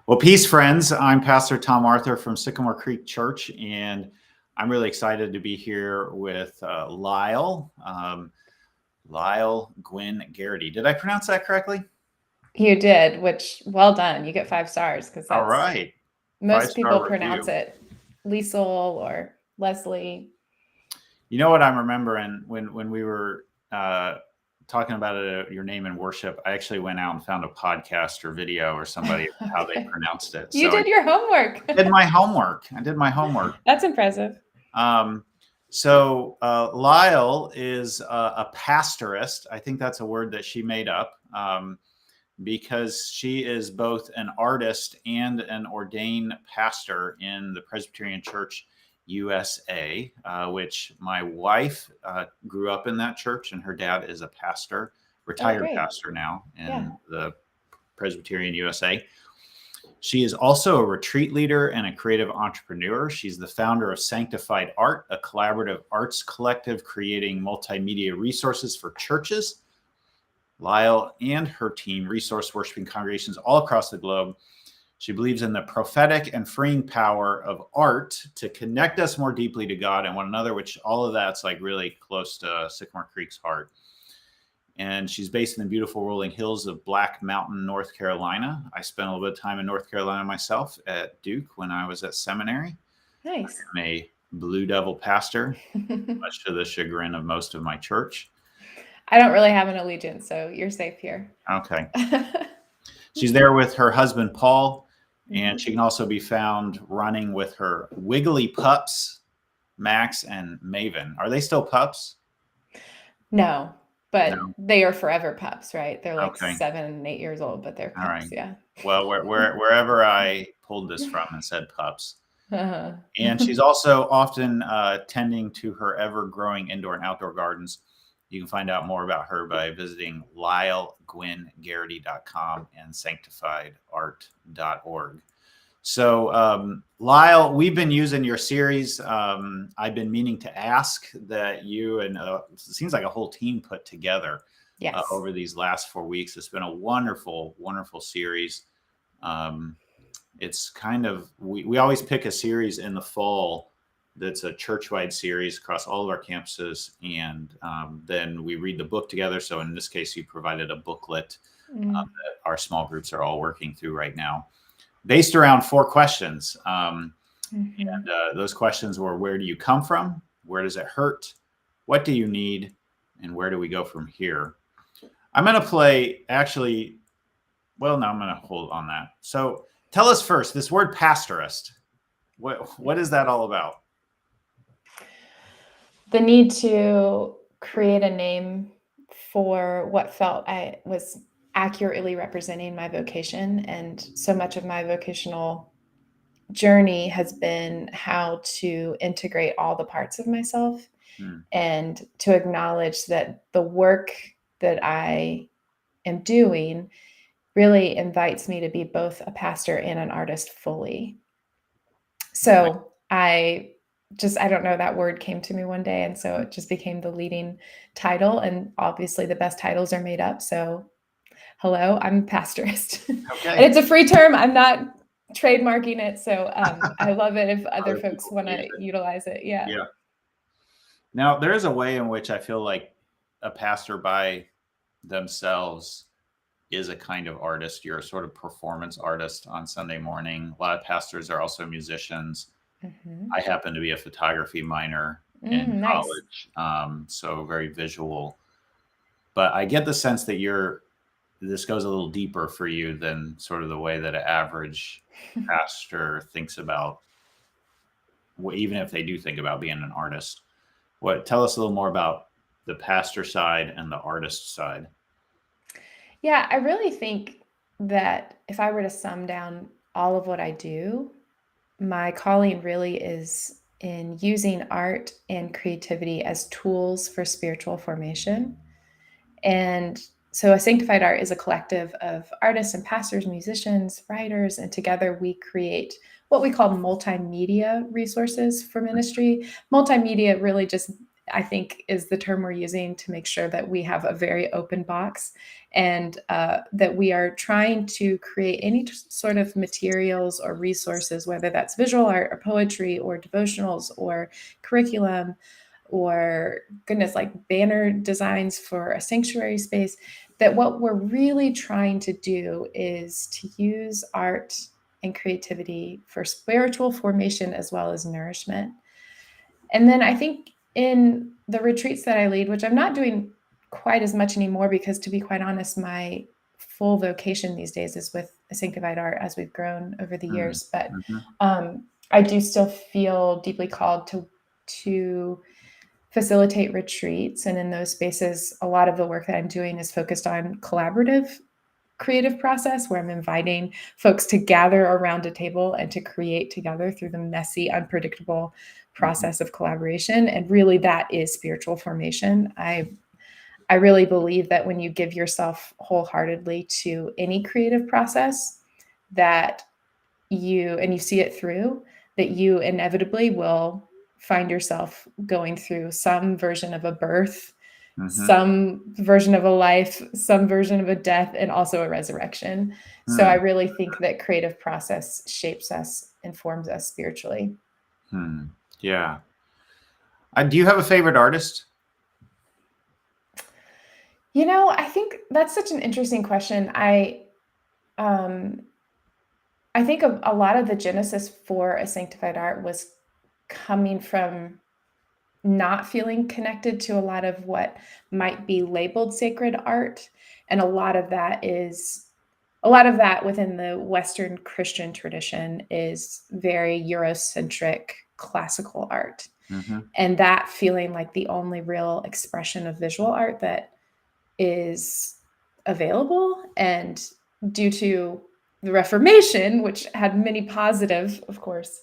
Well, peace, friends. I'm Pastor Tom Arthur from Sycamore Creek Church, and I'm really excited to be here with Lisle Gwynn Garrity. Did I pronounce that correctly? You did, which well done. You get 5 stars because All that's right. most people Five-star pronounce review. it Lisle or Leslie. You know what I'm remembering when we were talking about your name in worship, I actually went out and found a podcast or video or somebody how they pronounced it. You So did your homework. I did my homework. That's impressive. So Lisle is a pastorist. I think that's a word that she made up because she is both an artist and an ordained pastor in the Presbyterian Church USA, which my wife grew up in that church, and her dad is a pastor, retired pastor now in the Presbyterian USA. She is also a retreat leader and a creative entrepreneur. She's the founder of Sanctified Art, a collaborative arts collective creating multimedia resources for churches. Lisle and her team resource worshiping congregations all across the globe. She believes in the prophetic and freeing power of art to connect us more deeply to God and one another, which all of that's like really close to Sycamore Creek's heart. And she's based in the beautiful rolling hills of Black Mountain, North Carolina. I spent a little bit of time in North Carolina myself at Duke when I was at seminary. Nice. I'm a Blue Devil pastor, much to the chagrin of most of my church. I don't really have an allegiance, so you're safe here. Okay. She's there with her husband, Paul, and she can also be found running with her wiggly pups, Max and Maven. Are they still pups? No. But they are forever pups, right? They're like 7 and 8 years old, but they're pups. All right. Yeah. Well, wherever I pulled this from and said pups. And she's also often tending to her ever-growing indoor and outdoor gardens. You can find out more about her by visiting LisleGwynnGarrity.com and sanctifiedart.org. So, Lisle, we've been using your series. I've been meaning to ask that you and it seems like a whole team put together over these last 4 weeks. It's been a wonderful, wonderful series. It's kind of, we always pick a series in the fall that's a church-wide series across all of our campuses. And then we read the book together. So in this case, you provided a booklet that our small groups are all working through right now, based around 4 questions. And those questions were, where do you come from? Where does it hurt? What do you need? And where do we go from here? I'm going to play I'm going to hold on that. So tell us first, this word pastorist, what is that all about? The need to create a name for what felt I was accurately representing my vocation. And so much of my vocational journey has been how to integrate all the parts of myself and to acknowledge that the work that I am doing really invites me to be both a pastor and an artist fully. So I don't know, that word came to me one day. And so it just became the leading title. And obviously the best titles are made up. So hello, I'm a pastorist. And it's a free term. I'm not trademarking it. So I love it if other folks want to utilize it. Yeah. Now, there is a way in which I feel like a pastor by themselves is a kind of artist. You're a sort of performance artist on Sunday morning. A lot of pastors are also musicians. I happen to be a photography minor in college, so very visual. But I get the sense that this goes a little deeper for you than sort of the way that an average pastor thinks about, even if they do think about being an artist. Tell us a little more about the pastor side and the artist side. Yeah, I really think that if I were to sum down all of what I do, my calling really is in using art and creativity as tools for spiritual formation. And so A Sanctified Art is a collective of artists and pastors, musicians, writers, and together we create what we call multimedia resources for ministry. Multimedia really just I think is the term we're using to make sure that we have a very open box, and that we are trying to create any sort of materials or resources, whether that's visual art or poetry or devotionals or curriculum or goodness, like banner designs for a sanctuary space, that what we're really trying to do is to use art and creativity for spiritual formation as well as nourishment. And then I think in the retreats that I lead, which I'm not doing quite as much anymore, because to be quite honest, my full vocation these days is with A Sanctified Art as we've grown over the years. But I do still feel deeply called to facilitate retreats. And in those spaces, a lot of the work that I'm doing is focused on collaborative creative process, where I'm inviting folks to gather around a table and to create together through the messy, unpredictable process of collaboration. And really, that is spiritual formation. I really believe that when you give yourself wholeheartedly to any creative process, that you see it through, that you inevitably will find yourself going through some version of a birth, some version of a life, some version of a death, and also a resurrection. So I really think that creative process shapes us and forms us spiritually. Yeah. Do you have a favorite artist? I think that's such an interesting question. I think a lot of the genesis for A Sanctified Art was coming from not feeling connected to a lot of what might be labeled sacred art. And a lot of that within the Western Christian tradition is very Eurocentric classical art. And that feeling like the only real expression of visual art that is available. And due to the Reformation, which had many positive, of course,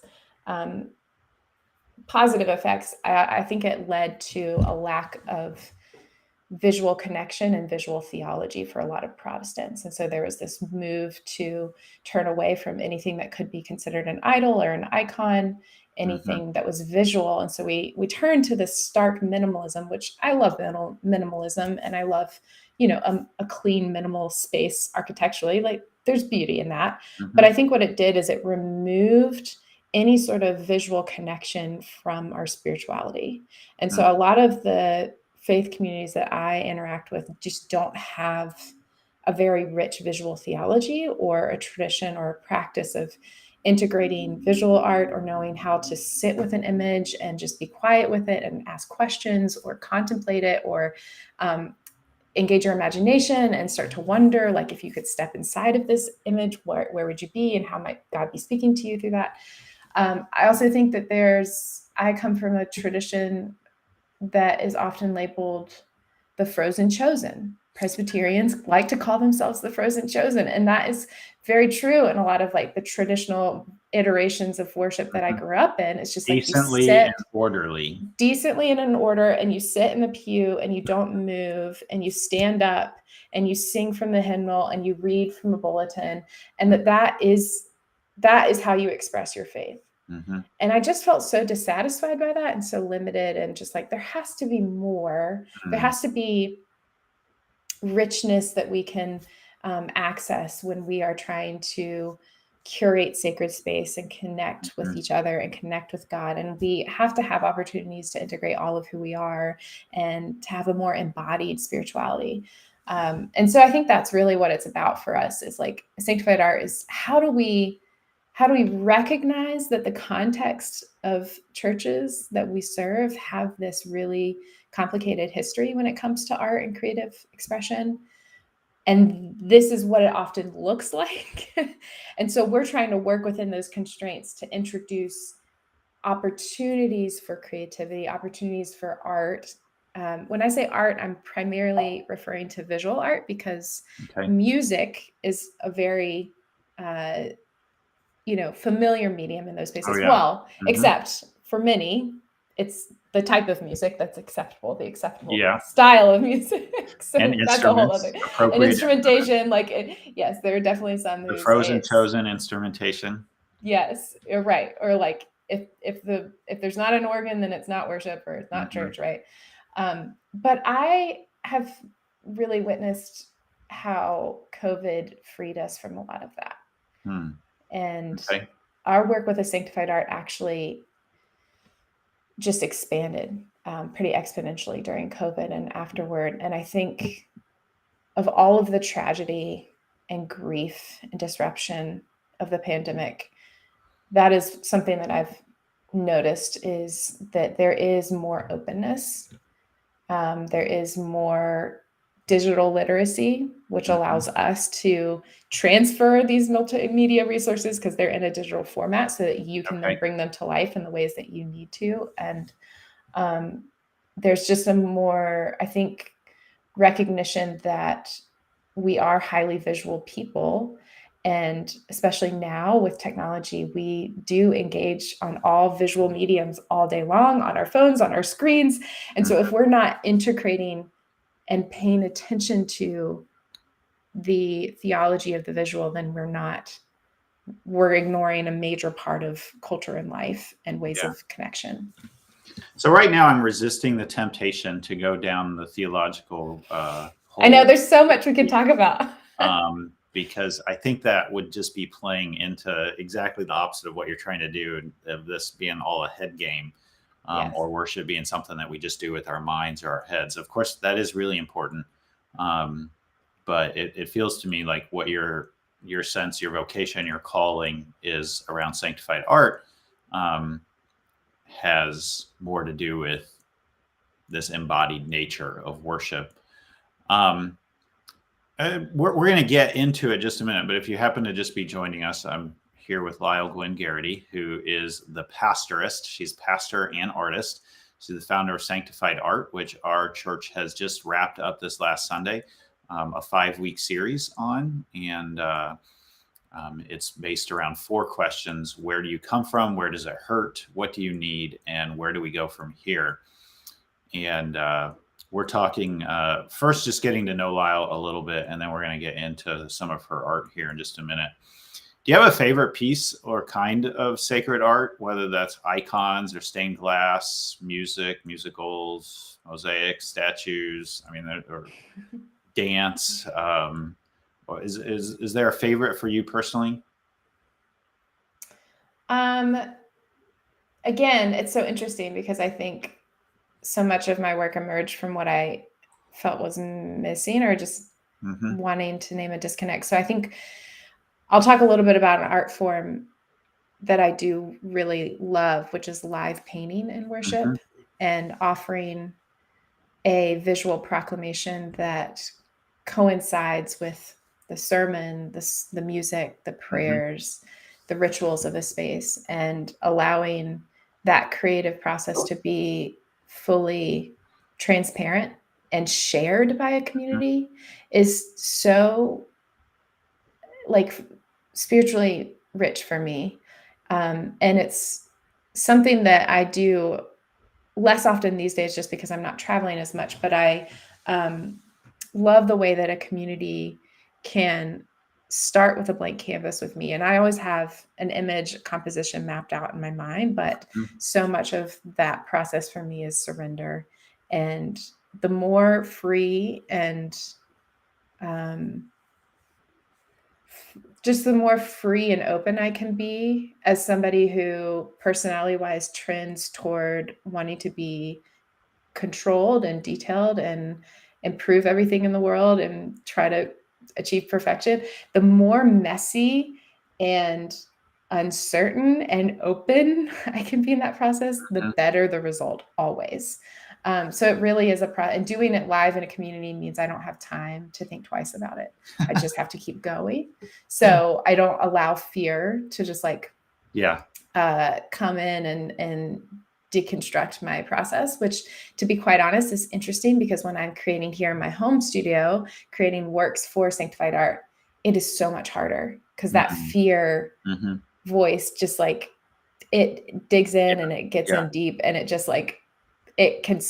positive effects, I think it led to a lack of visual connection and visual theology for a lot of Protestants. And so there was this move to turn away from anything that could be considered an idol or an icon, anything that was visual. And so we turned to this stark minimalism, which I love minimalism, and I love, a clean, minimal space architecturally. Like, there's beauty in that. But I think what it did is it removed any sort of visual connection from our spirituality. And so a lot of the faith communities that I interact with just don't have a very rich visual theology or a tradition or a practice of integrating visual art or knowing how to sit with an image and just be quiet with it and ask questions or contemplate it or engage your imagination and start to wonder, like, if you could step inside of this image, where would you be and how might God be speaking to you through that? I also think that I come from a tradition that is often labeled the frozen chosen. Presbyterians like to call themselves the frozen chosen. And that is very true in a lot of like the traditional iterations of worship that I grew up in. It's just like decently and orderly. Decently and in order, and you sit in the pew and you don't move and you stand up and you sing from the hymnal and you read from a bulletin, and that is how you express your faith. And I just felt so dissatisfied by that and so limited, and just like, there has to be more. There has to be richness that we can access when we are trying to curate sacred space and connect with each other and connect with God. And we have to have opportunities to integrate all of who we are and to have a more embodied spirituality. And so I think that's really what it's about for us, is like Sanctified Art is how do we recognize that the context of churches that we serve have this really complicated history when it comes to art and creative expression. And this is what it often looks like. And so we're trying to work within those constraints to introduce opportunities for creativity, opportunities for art. When I say art, I'm primarily referring to visual art, because music is a very familiar medium in those spaces. Well, except for many, it's the type of music that's acceptable, the acceptable style of music. So and that's a whole other. And instrumentation, yes, there are definitely some. The frozen chosen instrumentation. Yes, you're right. Or like if there's not an organ, then it's not worship or it's not church, right? But I have really witnessed how COVID freed us from a lot of that. And our work with A Sanctified Art actually just expanded pretty exponentially during COVID and afterward. And I think of all of the tragedy and grief and disruption of the pandemic, that is something that I've noticed, is that there is more openness. There is more digital literacy, which allows us to transfer these multimedia resources because they're in a digital format so that you can then bring them to life in the ways that you need to. And there's just a more, I think, recognition that we are highly visual people. And especially now with technology, we do engage on all visual mediums all day long, on our phones, on our screens. And so if we're not integrating and paying attention to the theology of the visual, then we're ignoring a major part of culture and life and ways of connection. So right now I'm resisting the temptation to go down the theological hole. I know there's so much we could talk about. Because I think that would just be playing into exactly the opposite of what you're trying to do, of this being all a head game, or worship being something that we just do with our minds or our heads. Of course, that is really important. But it feels to me like what your sense, your vocation, your calling is around sanctified art has more to do with this embodied nature of worship. We're going to get into it just a minute, but if you happen to just be joining us, I'm here with Lisle Gwynn Garrity, who is the pastorist. She's pastor and artist. She's the founder of Sanctified Art, which our church has just wrapped up this last Sunday, a 5-week series on. And it's based around 4 questions. Where do you come from? Where does it hurt? What do you need? And where do we go from here? And we're talking first, just getting to know Lisle a little bit, and then we're going to get into some of her art here in just a minute. Do you have a favorite piece or kind of sacred art, whether that's icons or stained glass, music, musicals, mosaics, statues? I mean, or dance. Is there a favorite for you personally? Again, it's so interesting because I think so much of my work emerged from what I felt was missing, or just wanting to name a disconnect. So I think I'll talk a little bit about an art form that I do really love, which is live painting in worship, and offering a visual proclamation that coincides with the sermon, the music, the prayers, the rituals of a space, and allowing that creative process to be fully transparent and shared by a community is so spiritually rich for me. And it's something that I do less often these days just because I'm not traveling as much, but I love the way that a community can start with a blank canvas with me. And I always have an image composition mapped out in my mind, but so much of that process for me is surrender. And the more free and just the more free and open I can be as somebody who personality-wise trends toward wanting to be controlled and detailed and improve everything in the world and try to achieve perfection, the more messy and uncertain and open I can be in that process, the better the result always. So it really is and doing it live in a community means I don't have time to think twice about it. I just have to keep going. So I don't allow fear to just come in and deconstruct my process, which, to be quite honest, is interesting because when I'm creating here in my home studio, creating works for Sanctified Art, it is so much harder because that fear voice just it digs in and it gets in deep, and it just it can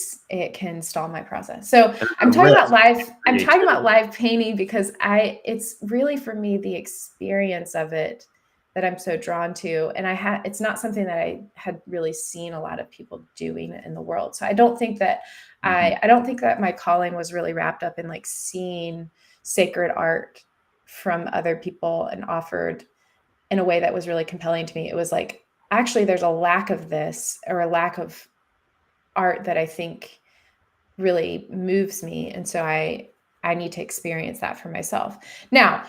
stall my process. So I'm talking about live painting because it's really, for me, the experience of it that I'm so drawn to. And it's not something that I had really seen a lot of people doing in the world. So I don't think that I don't think that my calling was really wrapped up in like seeing sacred art from other people and offered in a way that was really compelling to me. It was like, actually, there's a lack of this, or a lack of art that I think really moves me. And so I need to experience that for myself. Now,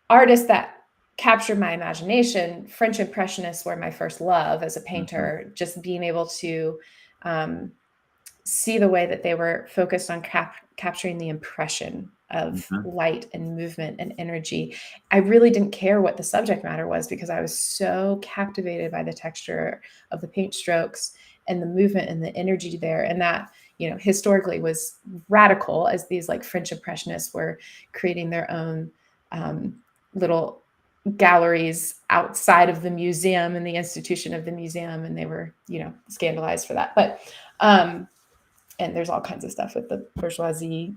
artists that captured my imagination, French Impressionists were my first love as a painter, just being able to see the way that they were focused on capturing the impression of light and movement and energy. I really didn't care what the subject matter was, because I was so captivated by the texture of the paint strokes and the movement and the energy there. And that, you know, historically was radical, as these like French Impressionists were creating their own little galleries outside of the museum and the institution of the museum. And they were, you know, scandalized for that. But and there's all kinds of stuff with the bourgeoisie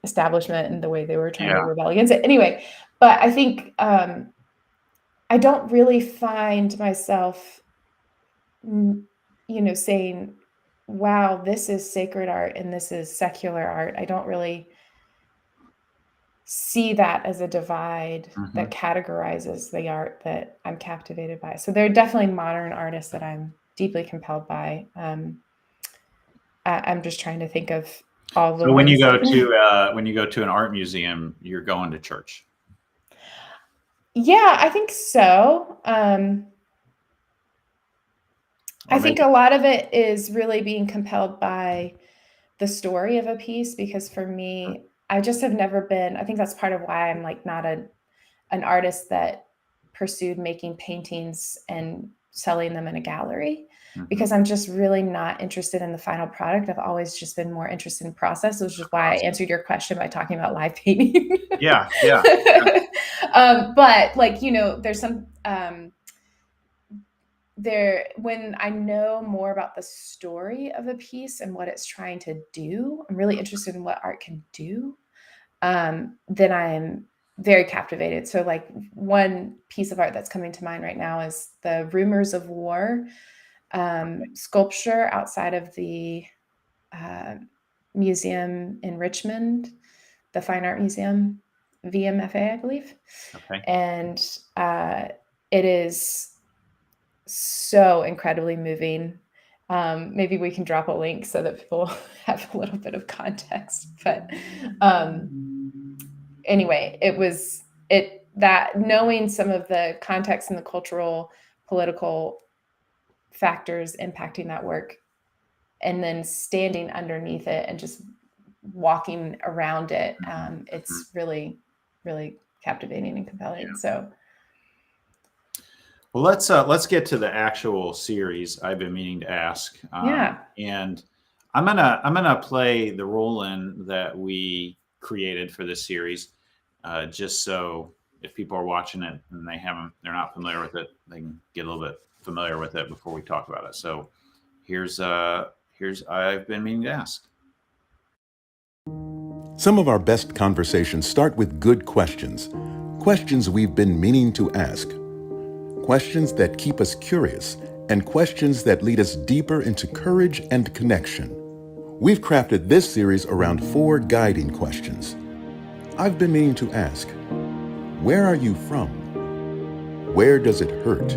establishment and the way they were trying to rebel against it. Anyway, but I think I don't really find myself, you know, saying, wow, this is sacred art and this is secular art. I don't really see that as a divide that categorizes the art that I'm captivated by. So there are definitely modern artists that I'm deeply compelled by. I'm just trying to think of all the. So when you go to an art museum, you're going to church. Yeah, I think so. I think a lot of it is really being compelled by the story of a piece, because for me, I just have never been, I think that's part of why I'm like not an artist that pursued making paintings and selling them in a gallery, because I'm just really not interested in the final product. I've always just been more interested in process, which is why I answered your question by talking about live painting. Yeah. But like, you know, there's some, when I know more about the story of a piece and what it's trying to do, I'm really interested in what art can do. Then I'm very captivated. So like one piece of art that's coming to mind right now is the Rumors of War sculpture outside of the museum in Richmond, the Fine Art Museum, VMFA, I believe. Okay. And it is so incredibly moving. Maybe we can drop a link so that people have a little bit of context. But anyway, that knowing some of the context and the cultural, political factors impacting that work, and then standing underneath it and just walking around it, it's really, really captivating and compelling. Yeah. So. Well, let's get to the actual series I've been meaning to ask. And I'm gonna play the roll-in that we created for this series, just so if people are watching it and they're not familiar with it, they can get a little bit familiar with it before we talk about it. So here's I've been meaning to ask. Some of our best conversations start with good questions we've been meaning to ask. Questions that keep us curious, and questions that lead us deeper into courage and connection. We've crafted this series around 4 guiding questions. I've been meaning to ask, where are you from? Where does it hurt?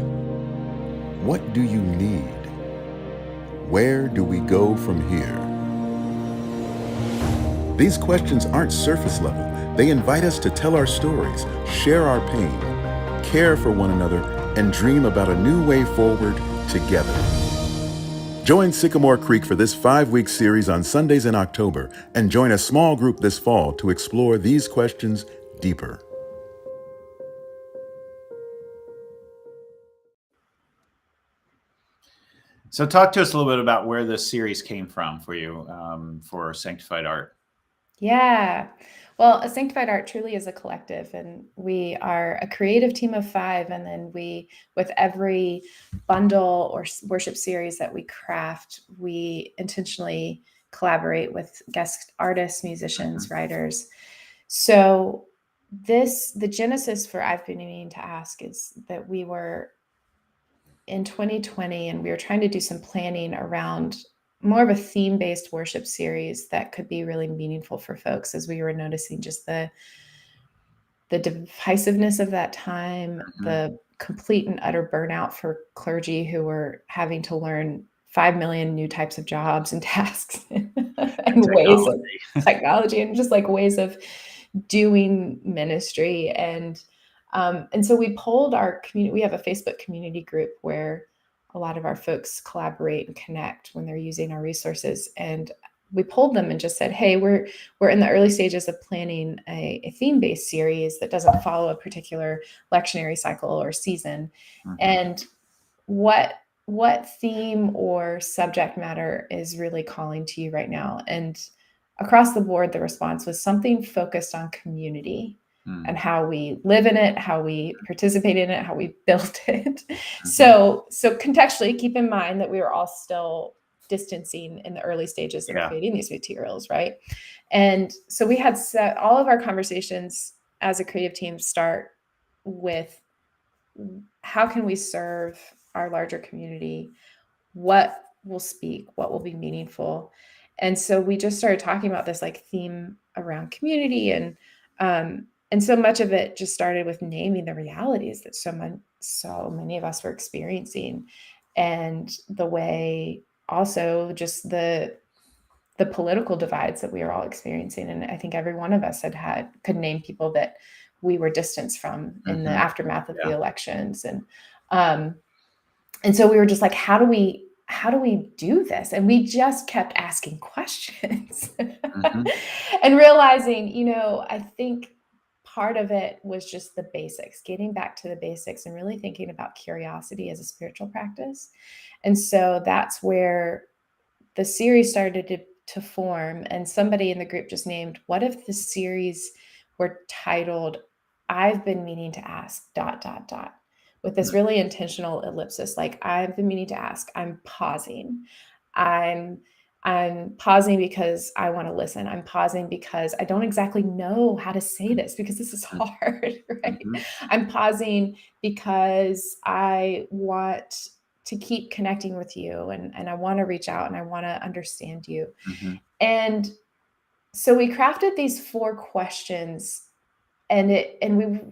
What do you need? Where do we go from here? These questions aren't surface level. They invite us to tell our stories, share our pain, care for one another, and dream about a new way forward together. Join Sycamore Creek for this 5-week series on Sundays in October, and join a small group this fall to explore these questions deeper. So talk to us a little bit about where this series came from for you, for Sanctified Art. Yeah. Well, A Sanctified Art truly is a collective, and we are a creative team of 5. And then with every bundle or worship series that we craft, we intentionally collaborate with guest artists, musicians, writers. So the genesis for I've been meaning to ask is that we were in 2020 and we were trying to do some planning around more of a theme-based worship series that could be really meaningful for folks, as we were noticing just the divisiveness of that time, the complete and utter burnout for clergy who were having to learn 5 million new types of jobs and tasks and ways of technology and just like ways of doing ministry. And so we polled our community. We have a Facebook community group where a lot of our folks collaborate and connect when they're using our resources. And we polled them and just said, hey, we're in the early stages of planning a theme-based series that doesn't follow a particular lectionary cycle or season. And what theme or subject matter is really calling to you right now? And across the board, the response was something focused on community and how we live in it, how we participate in it, how we build it. So contextually, keep in mind that we were all still distancing in the early stages of creating these materials, right? And so we had set all of our conversations as a creative team start with how can we serve our larger community? What will speak? What will be meaningful? And so we just started talking about this like theme around community, and so much of it just started with naming the realities that so many of us were experiencing, and the way also just the political divides that we were all experiencing. And I think every one of us could name people that we were distanced from in the aftermath of the elections. And so we were just like, how do we do this? And we just kept asking questions and realizing, I think part of it was just the basics, getting back to the basics and really thinking about curiosity as a spiritual practice. And so that's where the series started to form. And somebody in the group just named, what if the series were titled, I've been meaning to ask ... with this really intentional ellipsis, like I've been meaning to ask, I'm pausing. I'm pausing because I want to listen. I'm pausing because I don't exactly know how to say this because this is hard, right? I'm pausing because I want to keep connecting with you, and I want to reach out and I want to understand you. And so we crafted these 4 questions, and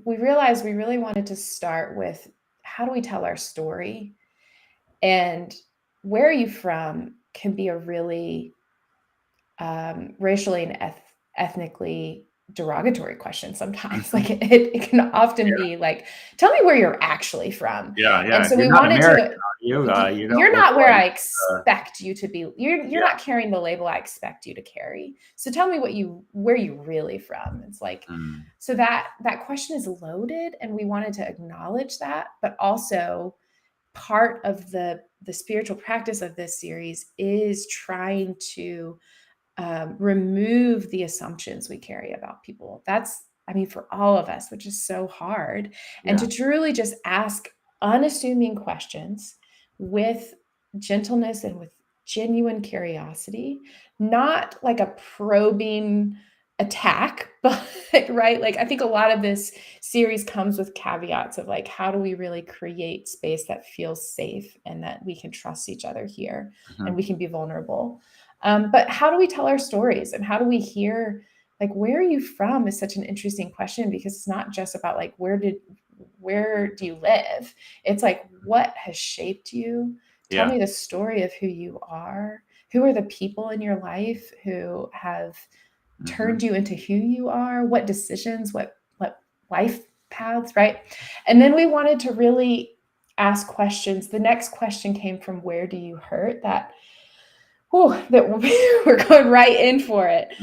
we realized we really wanted to start with, how do we tell our story? And where are you from can be a really racially and ethnically derogatory question sometimes. Like it can often be like, tell me where you're actually from. And so we wanted to, you're not where I expect you to be. You're not carrying the label I expect you to carry. So tell me where you really from. It's like, so that question is loaded, and we wanted to acknowledge that, but also part of the spiritual practice of this series is trying to remove the assumptions we carry about people. That's, for all of us, which is so hard. And to truly just ask unassuming questions with gentleness and with genuine curiosity, not like a probing attack, but right. Like I think a lot of this series comes with caveats of like, how do we really create space that feels safe and that we can trust each other here and we can be vulnerable. But how do we tell our stories, and how do we hear, like, where are you from is such an interesting question, because it's not just about like, where do you live? It's like, what has shaped you? Tell me the story of who you are. Who are the people in your life who have turned you into who you are? What decisions, what life paths, right? And then we wanted to really ask questions. The next question came from, where do you hurt? That we're going right in for it.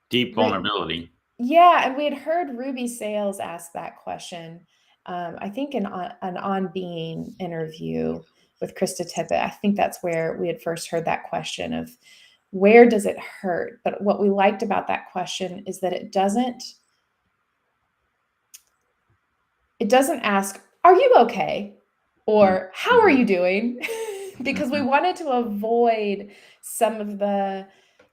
Deep vulnerability. And we had heard Ruby Sales ask that question. I think in an On Being interview with Krista Tippett. I think that's where we had first heard that question of, where does it hurt? But what we liked about that question is that it doesn't ask, are you okay? Or how are you doing? Because we wanted to avoid some of the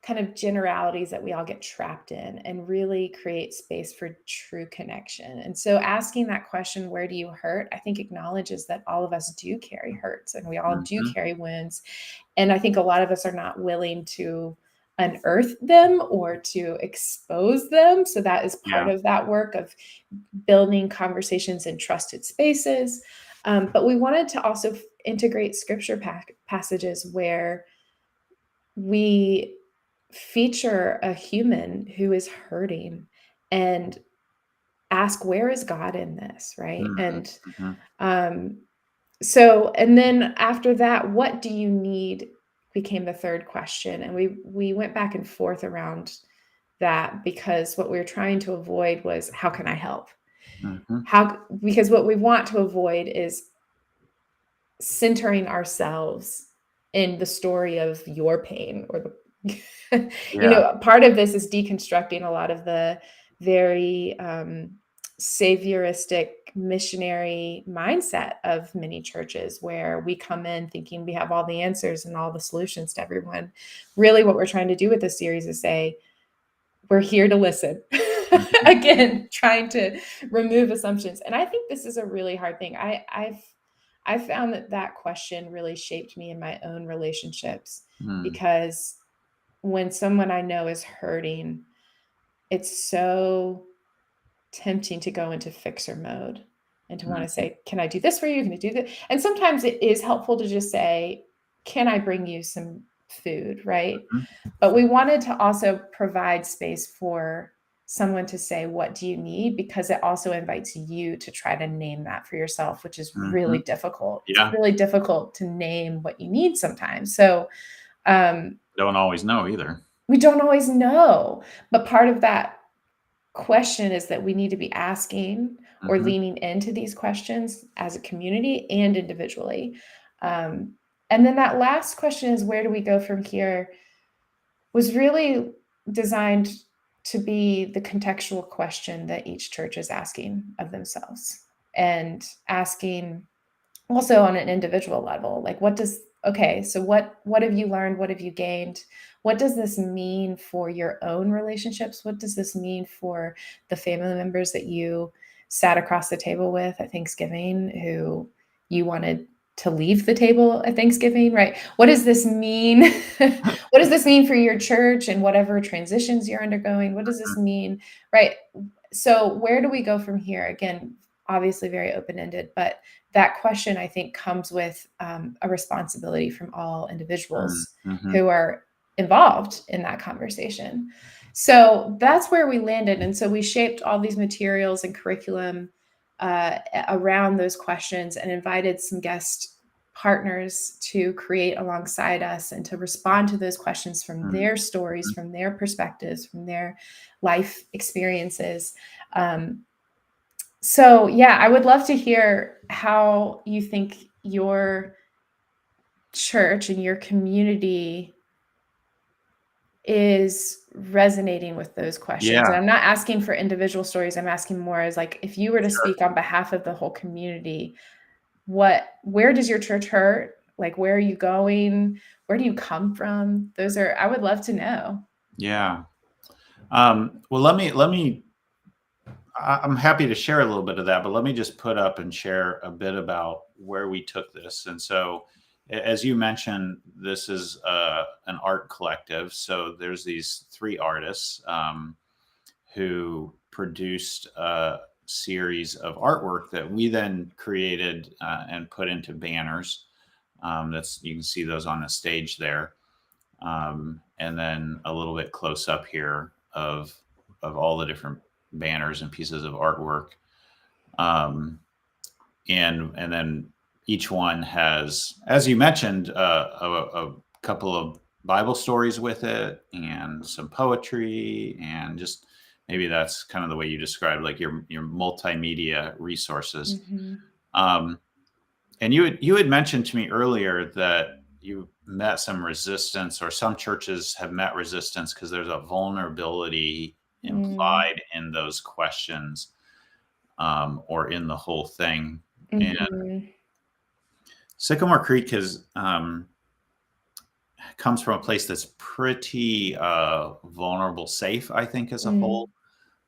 kind of generalities that we all get trapped in, and really create space for true connection. And so asking that question, where do you hurt? I think acknowledges that all of us do carry hurts, and we all do carry wounds. And I think a lot of us are not willing to unearth them or to expose them. So that is part of that work of building conversations in trusted spaces. But we wanted to also integrate scripture passages where we feature a human who is hurting and ask, where is God in this, right? And so, and then after that, what do you need became the third question. And we went back and forth around that, because what we were trying to avoid was, how can I help? Because what we want to avoid is centering ourselves in the story of your pain or the you know, part of this is deconstructing a lot of the very savioristic missionary mindset of many churches, where we come in thinking we have all the answers and all the solutions to everyone. Really, what we're trying to do with this series is say, we're here to listen. Again, trying to remove assumptions. And I think this is a really hard thing. I've found that question really shaped me in my own relationships, because when someone I know is hurting, it's so tempting to go into fixer mode and to want to say, can I do this for you? Can I do that? And sometimes it is helpful to just say, can I bring you some food, right? But we wanted to also provide space for someone to say, what do you need? Because it also invites you to try to name that for yourself, which is really difficult. It's really difficult to name what you need sometimes. So don't always know either. We don't always know. But part of that question is that we need to be asking or leaning into these questions as a community and individually. And then that last question is, where do we go from here? Was really designed to be the contextual question that each church is asking of themselves, and asking also on an individual level, like, so what have you learned? What have you gained? What does this mean for your own relationships? What does this mean for the family members that you sat across the table with at Thanksgiving, who you wanted to leave the table at Thanksgiving, right? What does this mean? What does this mean for your church and whatever transitions you're undergoing? What does this mean, right? So where do we go from here? Again, obviously very open-ended, but that question, I think, comes with a responsibility from all individuals who are involved in that conversation. So that's where we landed. And so we shaped all these materials and curriculum around those questions, and invited some guest partners to create alongside us and to respond to those questions from their stories, from their perspectives, from their life experiences. So yeah, I would love to hear how you think your church and your community is resonating with those questions. And I'm not asking for individual stories. I'm asking more as, like, if you were to speak on behalf of the whole community, where does your church hurt? Like, where are you going? Where do you come from? I would love to know. Yeah. Well, let me, I'm happy to share a little bit of that, but let me just put up and share a bit about where we took this. And so, as you mentioned, this is an art collective. So there's these 3 artists who produced a series of artwork that we then created and put into banners. You can see those on the stage there. And then a little bit close up here of all the different banners and pieces of artwork. And then each one has, as you mentioned, a couple of Bible stories with it, and some poetry, and just maybe that's kind of the way you described, like your multimedia resources. And you had mentioned to me earlier that you met some resistance, or some churches have met resistance, because there's a vulnerability implied in those questions, or in the whole thing. And Sycamore Creek has comes from a place that's pretty vulnerable, safe, I think, as a whole.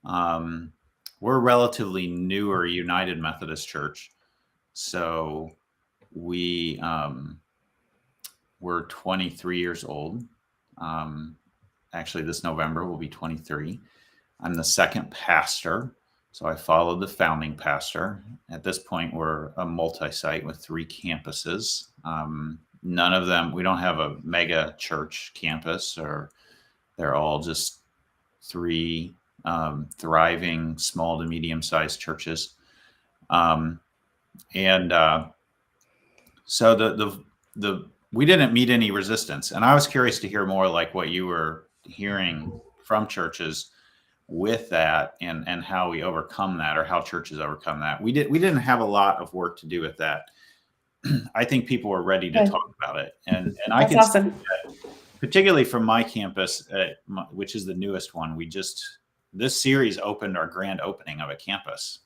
We're a relatively newer United Methodist Church, so we're 23 years old. Actually, this November will be 23. I'm the second pastor, so I followed the founding pastor. At this point, we're a multi-site with 3 campuses. None of them, we don't have a mega church campus, or they're all just 3 thriving small to medium-sized churches. So we didn't meet any resistance, and I was curious to hear more like what you were hearing from churches with that, and how we overcome that, or how churches overcome that. We didn't have a lot of work to do with that. I think people were ready to talk about it, and I That's can awesome. see that, particularly from my campus, which is the newest one. This series opened our grand opening of a campus.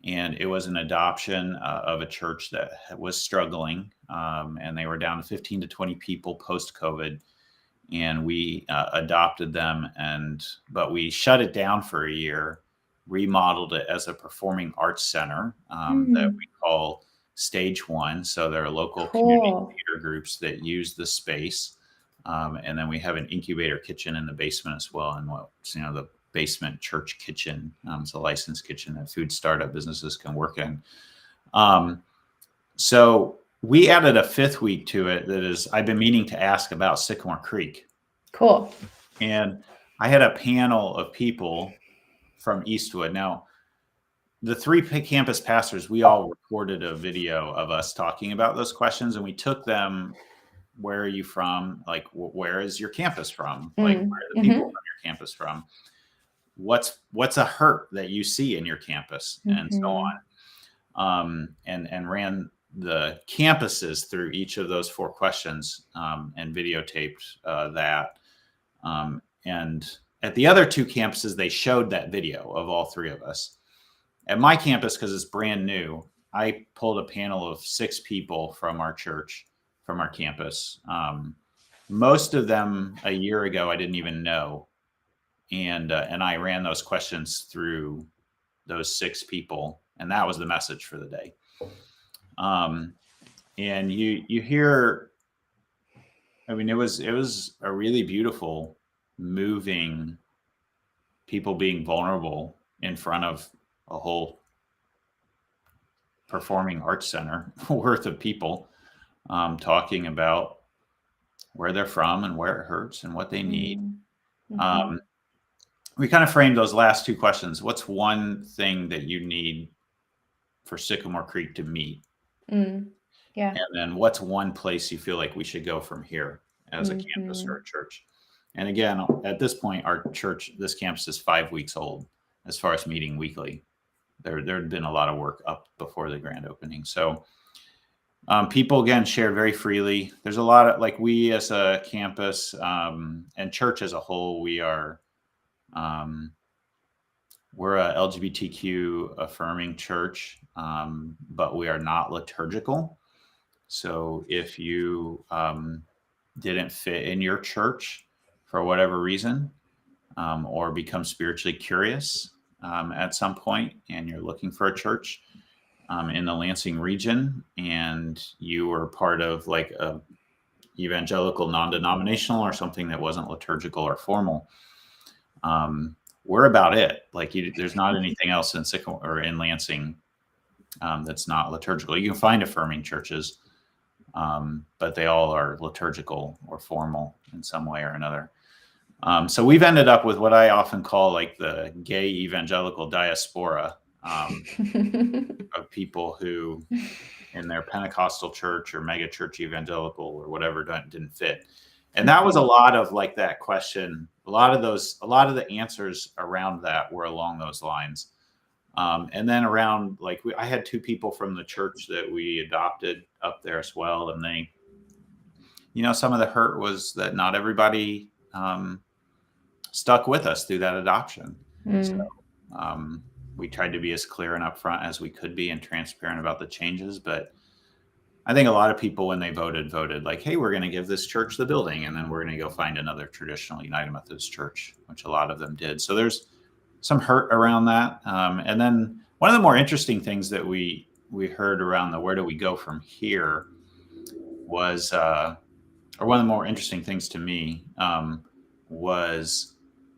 And it was an adoption of a church that was struggling, and they were down to 15 to 20 people post-COVID, and we adopted them, but we shut it down for a year, remodeled it as a performing arts center that we call Stage 1. So there are local community theater groups that use the space, and then we have an incubator kitchen in the basement as well, and the basement church kitchen. It's a licensed kitchen that food startup businesses can work in. So we added a 5th week to it I've been meaning to ask about Sycamore Creek. Cool. And I had a panel of people from Eastwood. Now, the 3 campus pastors, we all recorded a video of us talking about those questions, and we took them. Where are you from? Like, where is your campus from? Like, where are the people from your campus from? What's a hurt that you see in your campus, and so on, and ran the campuses through each of those 4 questions, and videotaped that. And at the other 2 campuses, they showed that video of all 3 of us. At my campus, because it's brand new, I pulled a panel of 6 people from our church, from our campus. Most of them a year ago I didn't even know. And I ran those questions through those 6 people, and that was the message for the day. And you hear, I mean, it was a really beautiful, moving, people being vulnerable in front of a whole performing arts center worth of people, talking about where they're from and where it hurts and what they need. We kind of framed those last 2 questions. What's one thing that you need for Sycamore Creek to meet? Yeah. And then what's one place you feel like we should go from here as a campus or a church? And again, at this point, our church, this campus is 5 weeks old as far as meeting weekly. There had been a lot of work up before the grand opening. So people, again, shared very freely. There's a lot of, like, we as a campus and church as a whole, we're a LGBTQ affirming church, but we are not liturgical. So if you didn't fit in your church for whatever reason, or become spiritually curious at some point, and you're looking for a church in the Lansing region, and you were part of like a evangelical non-denominational or something that wasn't liturgical or formal, we're about it. Like, there's not anything else in Sycamore or in Lansing that's not liturgical. You can find affirming churches, but they all are liturgical or formal in some way or another. So we've ended up with what I often call like the gay evangelical diaspora of people who in their Pentecostal church or mega church evangelical or whatever didn't fit. And that was a lot of like that question. A lot of the answers around that were along those lines. And then around, like, I had 2 people from the church that we adopted up there as well. And they, some of the hurt was that not everybody stuck with us through that adoption. So we tried to be as clear and upfront as we could be and transparent about the changes, but I think a lot of people, when they voted like, hey, we're going to give this church the building, and then we're going to go find another traditional United Methodist church, which a lot of them did. So there's some hurt around that. And then one of the more interesting things that we heard around the where do we go from here was, or one of the more interesting things to me was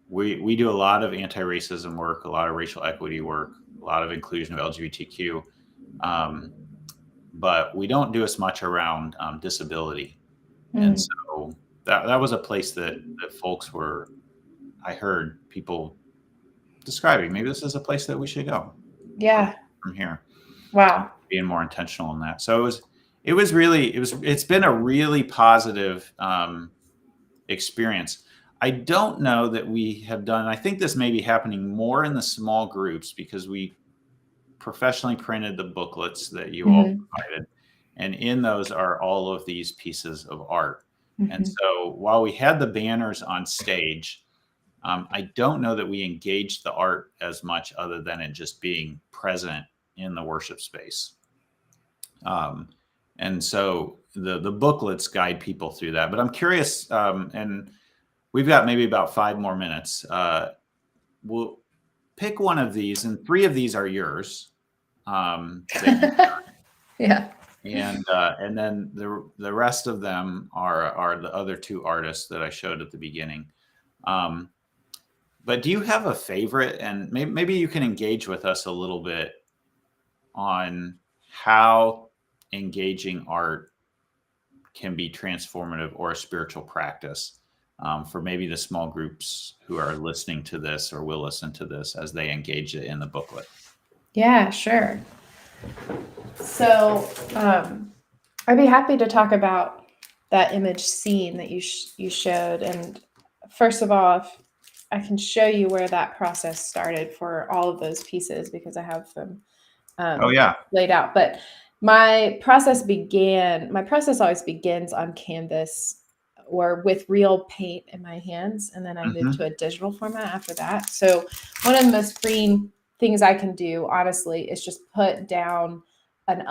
we do a lot of anti-racism work, a lot of racial equity work, a lot of inclusion of LGBTQ. But we don't do as much around disability. And so that was a place that folks were, I heard people describing, maybe this is a place that we should go. Yeah. From here. Wow. Being more intentional in that. So it's been a really positive experience. I don't know that we have done, I think this may be happening more in the small groups because we professionally printed the booklets that you all provided. And in those are all of these pieces of art. And so while we had the banners on stage, I don't know that we engaged the art as much other than it just being present in the worship space. And so the booklets guide people through that. But I'm curious, and we've got maybe about 5 more minutes. We'll pick one of these, and 3 of these are yours. Yeah. And then the rest of them are the other 2 artists that I showed at the beginning. But do you have a favorite? And maybe you can engage with us a little bit on how engaging art can be transformative or a spiritual practice for maybe the small groups who are listening to this or will listen to this as they engage it in the booklet. Yeah, sure. So I'd be happy to talk about that image scene that you showed. And first of all, if I can show you where that process started for all of those pieces because I have them laid out. But my process always begins on canvas or with real paint in my hands. And then I move to a digital format after that. So one of the most freeing things I can do, honestly, is just put down an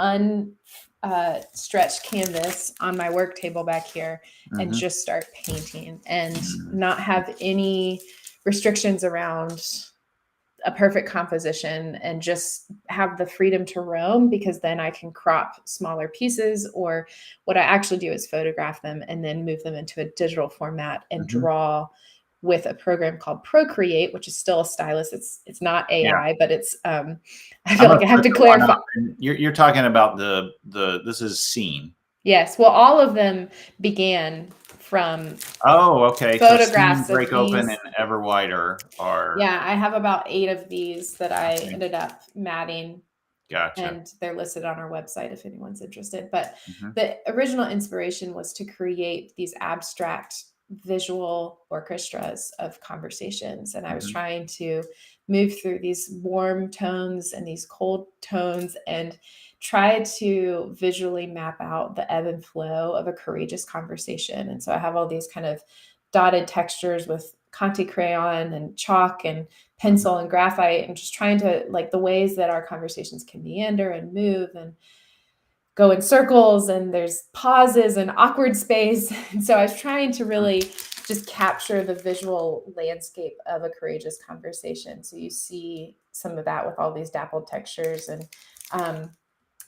unstretched canvas on my work table back here and just start painting and not have any restrictions around a perfect composition and just have the freedom to roam, because then I can crop smaller pieces, or what I actually do is photograph them and then move them into a digital format and draw with a program called Procreate, which is still a stylus. It's not AI, but it's I feel like I have to clarify. You're talking about this is scene. Yes. Well, all of them began from photographs so break open and ever wider are. Yeah, I have about 8 of these that I ended up matting. Gotcha. And they're listed on our website if anyone's interested. But the original inspiration was to create these abstract visual orchestras of conversations. And I was trying to move through these warm tones and these cold tones and try to visually map out the ebb and flow of a courageous conversation. And so I have all these kind of dotted textures with Conte crayon and chalk and pencil and graphite, and just trying to, like, the ways that our conversations can meander and move and go in circles, and there's pauses and awkward space. And so I was trying to really just capture the visual landscape of a courageous conversation. So you see some of that with all these dappled textures and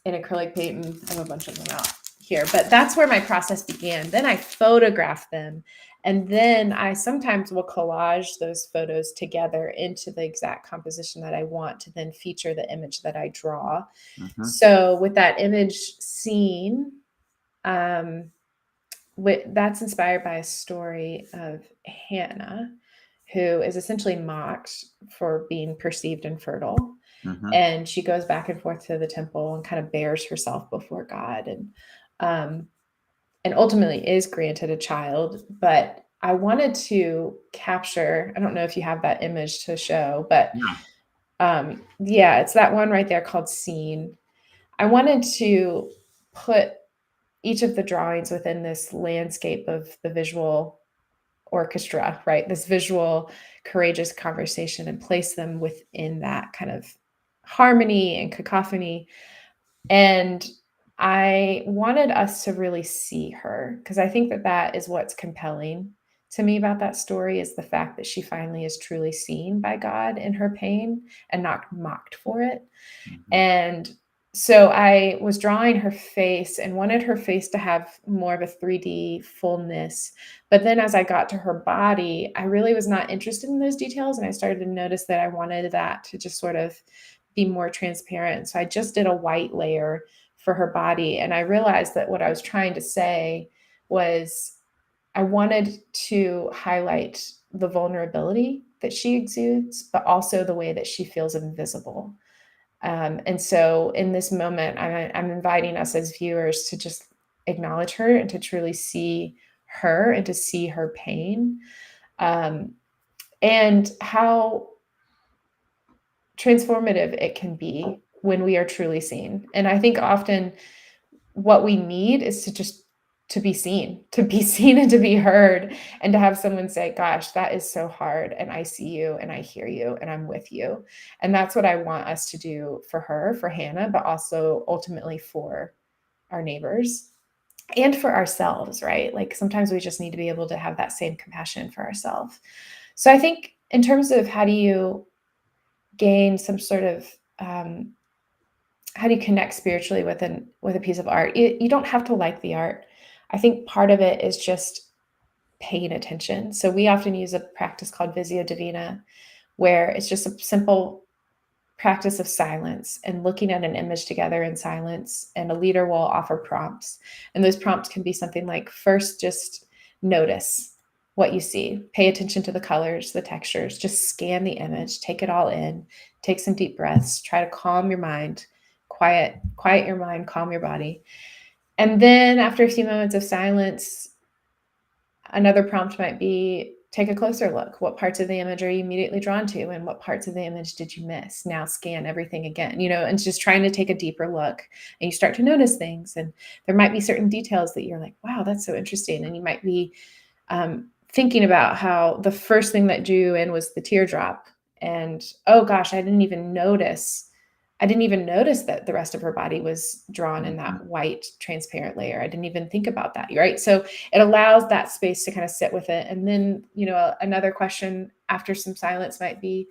in acrylic paint, and I have a bunch of them out here. But that's where my process began. Then I photograph them, and then I sometimes will collage those photos together into the exact composition that I want to then feature the image that I draw. So with that image scene, that's inspired by a story of Hannah, who is essentially mocked for being perceived infertile. And she goes back and forth to the temple and kind of bears herself before God, and ultimately is granted a child. But I wanted to capture, I don't know if you have that image to show, but it's that one right there called Scene. I wanted to put each of the drawings within this landscape of the visual orchestra, right? This visual, courageous conversation, and place them within that kind of harmony and cacophony. And I wanted us to really see her, because I think that that is what's compelling to me about that story, is the fact that she finally is truly seen by God in her pain and not mocked for it. And so I was drawing her face and wanted her face to have more of a 3D fullness. But then as I got to her body, I really was not interested in those details. And I started to notice that I wanted that to just sort of be more transparent. So I just did a white layer for her body. And I realized that what I was trying to say was I wanted to highlight the vulnerability that she exudes, but also the way that she feels invisible. And so in this moment, I'm inviting us as viewers to just acknowledge her and to truly see her and to see her pain, and how transformative it can be when we are truly seen. And I think often what we need is to be seen and to be heard, and to have someone say, gosh, that is so hard. And I see you and I hear you and I'm with you. And that's what I want us to do for her, for Hannah, but also ultimately for our neighbors and for ourselves, right? Like sometimes we just need to be able to have that same compassion for ourselves. So I think in terms of how do you gain some sort of, how do you connect spiritually with a piece of art? You don't have to like the art. I think part of it is just paying attention. So we often use a practice called Visio Divina, where it's just a simple practice of silence and looking at an image together in silence. And a leader will offer prompts. And those prompts can be something like, first, just notice what you see. Pay attention to the colors, the textures, just scan the image, take it all in, take some deep breaths, try to calm your mind, quiet your mind, calm your body. And then after a few moments of silence, another prompt might be, take a closer look. What parts of the image are you immediately drawn to? And what parts of the image did you miss? Now scan everything again, and just trying to take a deeper look, and you start to notice things. And there might be certain details that you're like, wow, that's so interesting. And you might be thinking about how the first thing that drew you in was the teardrop. And, oh gosh, I didn't even notice that the rest of her body was drawn in that white transparent layer. I didn't even think about that, right? So it allows that space to kind of sit with it. And then, another question after some silence might be,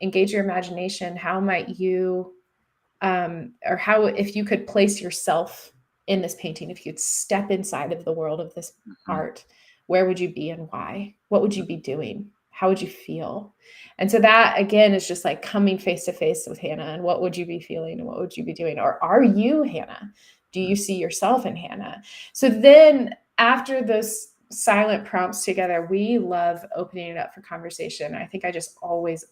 engage your imagination. How might you, or how, if you could place yourself in this painting, if you could step inside of the world of this art, where would you be and why? What would you be doing? How would you feel? And so that, again, is just like coming face to face with Hannah, and what would you be feeling and what would you be doing? Or are you Hannah? Do you see yourself in Hannah? So then after those silent prompts together, we love opening it up for conversation. I think I just always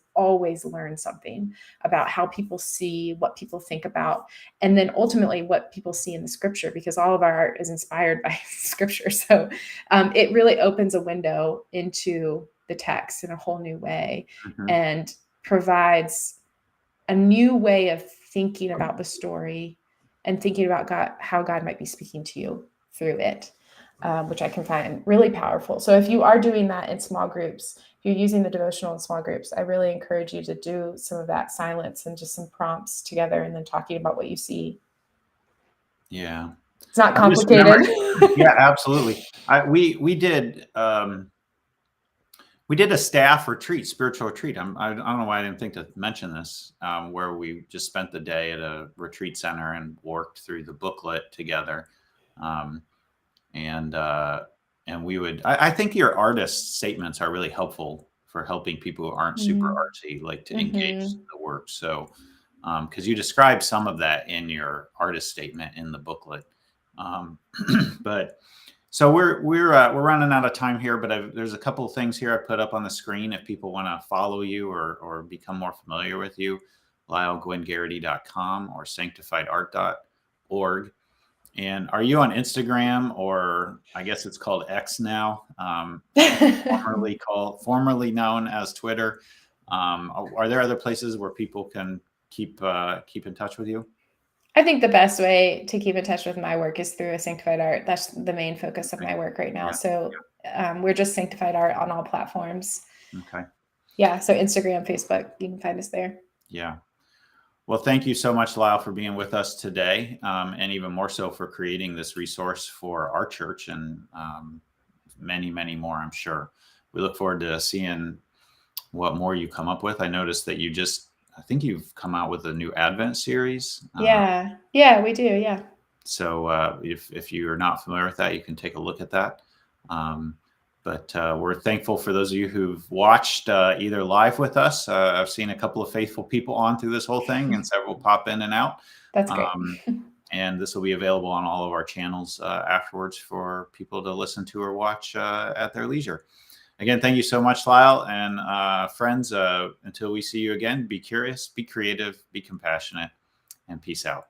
learn something about how people see, what people think about, and then ultimately what people see in the scripture, because all of our art is inspired by scripture. So it really opens a window into the text in a whole new way, and provides a new way of thinking about the story and thinking about God, how God might be speaking to you through it, which I can find really powerful. So if you are doing that in small groups, if you're using the devotional in small groups, I really encourage you to do some of that silence and just some prompts together, and then talking about what you see. Yeah. It's not complicated. Yeah, absolutely. We did a staff retreat, spiritual retreat. I don't know why I didn't think to mention this, where we just spent the day at a retreat center and worked through the booklet together. And we would, I think your artist statements are really helpful for helping people who aren't super artsy, like to engage the work. So, because you describe some of that in your artist statement in the booklet. But so we're running out of time here, but there's a couple of things here I put up on the screen if people want to follow you or become more familiar with you. LisleGwynnGarrity.com or sanctifiedart.org. And are you on Instagram, or I guess it's called X now, formerly known as Twitter? Are there other places where people can keep in touch with you? I think the best way to keep in touch with my work is through A Sanctified Art. That's the main focus of my work right now. Yeah. So we're just Sanctified Art on all platforms. Okay. Yeah. So Instagram, Facebook, you can find us there. Yeah. Well, thank you so much, Lisle, for being with us today, and even more so for creating this resource for our church and many, many more, I'm sure. We look forward to seeing what more you come up with. I noticed that I think you've come out with a new Advent series. Yeah, we do. Yeah. So if you're not familiar with that, you can take a look at that. But we're thankful for those of you who've watched either live with us. I've seen a couple of faithful people on through this whole thing, and several pop in and out. That's great. And this will be available on all of our channels afterwards for people to listen to or watch at their leisure. Again, thank you so much, Lisle. And friends, until we see you again, be curious, be creative, be compassionate, and peace out.